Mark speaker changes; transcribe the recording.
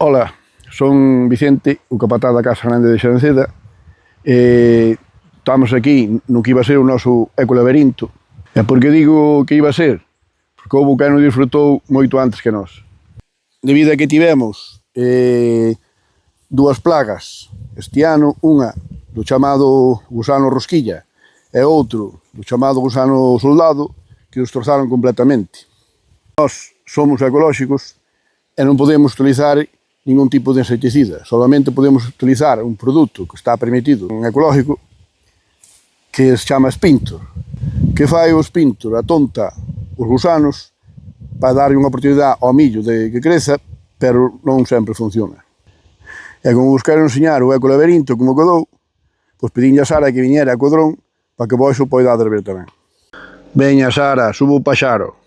Speaker 1: Ola, son Vicente, o capataz da Casa Grande de Xanceda. Estamos aquí no que iba a ser o noso ecolaberinto. E por que digo que iba a ser? Porque houve quen o disfrutou moito antes que nós. Debido a que tivemos dúas plagas este ano, unha do chamado gusano rosquilla e outro do chamado gusano soldado, que os destrozaron completamente. Nós somos ecolóxicos e non podemos utilizar ningún tipo de insecticida, solamente podemos utilizar un produto que está permitido en ecológico que se chama Spintor. Que fai o Spintor? Atonta os gusanos para dar unha oportunidade ao millo de que creza, pero non sempre funciona. E como vos quero enseñar o ecolaberinto como quedou, pois pedinlle a Sara que viñera co dron para que vos o poidades ver tamén. Veña Sara, subo o paxaro.